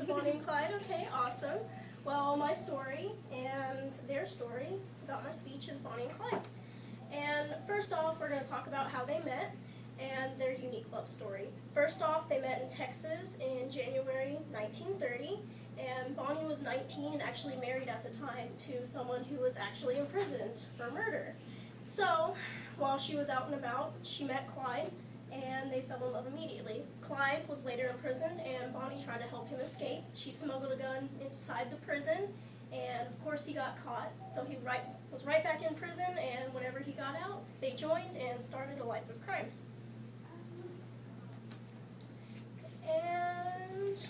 of Bonnie and Clyde? Okay, awesome. Well, my story and their story about my speech is Bonnie and Clyde. And first off, we're going to talk about how they met and their unique love story. First off, they met in Texas in January 1930, and Bonnie was 19 and actually married at the time to someone who was actually imprisoned for murder. So, while she was out and about, she met Clyde, and they fell in love immediately. Clyde was later imprisoned, and Bonnie tried to help him escape. She smuggled a gun inside the prison, and of course he got caught. So he was right back in prison, and whenever he got out, they joined and started a life of crime. And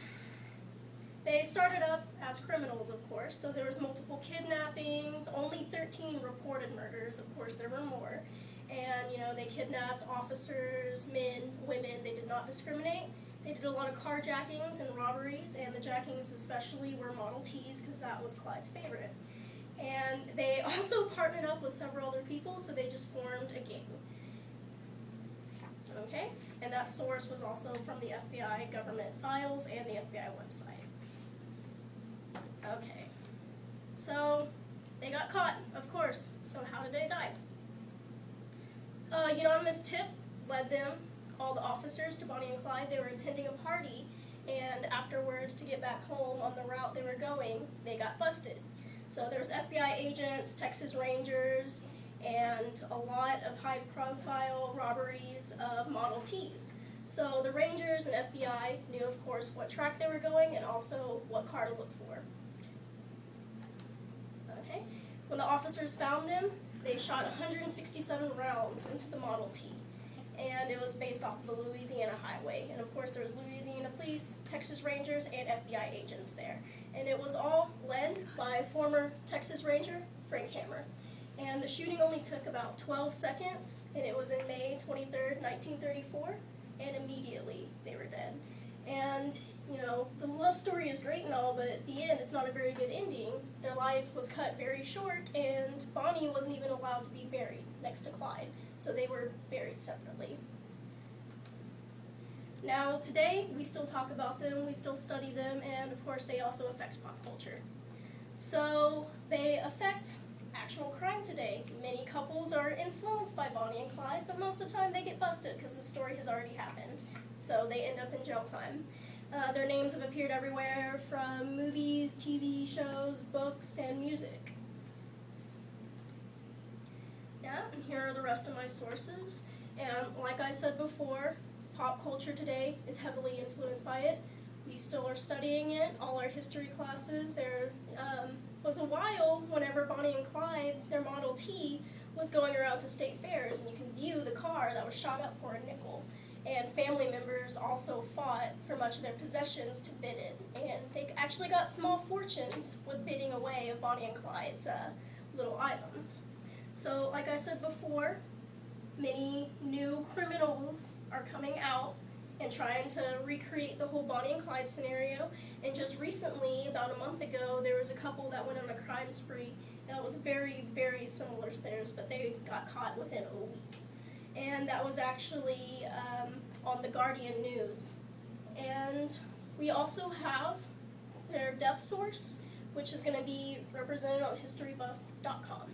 they started up as criminals, of course, so there was multiple kidnappings, only 13 reported murders. Of course, there were more. And, you know, they kidnapped officers, men, women. They did not discriminate. They did a lot of carjackings and robberies, and the jackings especially were Model Ts because that was Clyde's favorite. And they also partnered up with several other people, so they just formed a gang. Okay? And that source was also from the FBI government files and the FBI website. Okay. So, they got caught, of course. So how did they die? Anonymous tip led them, all the officers, to Bonnie and Clyde. They were attending a party, and afterwards, to get back home on the route they were going, they got busted. So there was FBI agents, Texas Rangers, and a lot of high-profile robberies of Model Ts. So the Rangers and FBI knew, of course, what track they were going and also what car to look for. Okay. When the officers found them, they shot 167 rounds into the Model T, and it was based off of the Louisiana highway. And of course there was Louisiana police, Texas Rangers, and FBI agents there. And it was all led by former Texas Ranger Frank Hammer. And the shooting only took about 12 seconds, and it was in May 23rd, 1934, and immediately they were dead. And, you know, the love story is great and all, but at the end, it's not a very good ending. Their life was cut very short, and Bonnie wasn't even allowed to be buried next to Clyde, so they were buried separately. Now, today, we still talk about them, we still study them, and of course, they also affect pop culture. So, they affect actual crime today. Many couples are influenced by Bonnie and Clyde, but most of the time they get busted because the story has already happened. So they end up in jail time. Their names have appeared everywhere from movies, TV shows, books, and music. Yeah, and here are the rest of my sources. And like I said before, pop culture today is heavily influenced by it. We still are studying it, all our history classes. There was a while whenever Bonnie and Clyde, their Model T, was going around to state fairs, and you can view the car that was shot up for a nickel. And family members also fought for much of their possessions to bid it. And they actually got small fortunes with bidding away of Bonnie and Clyde's little items. So, like I said before, many new criminals are coming out and trying to recreate the whole Bonnie and Clyde scenario. And just recently, about a month ago, there was a couple that went on a crime spree that was very, very similar to theirs, but they got caught within a week. And that was actually on the Guardian News. And we also have their death source, which is going to be represented on historybuff.com.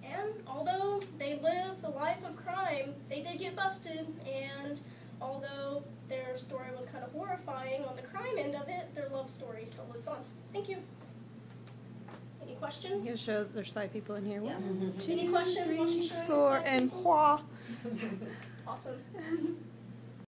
And although they lived a life of crime, they did get busted, and although their story was kind of horrifying on the crime end of it, their love story still lives on. Thank you. Any questions? You show there's 5 people in here. Yeah. 1, 2, Any questions while she's 3, showing 4, us? and 4. Awesome.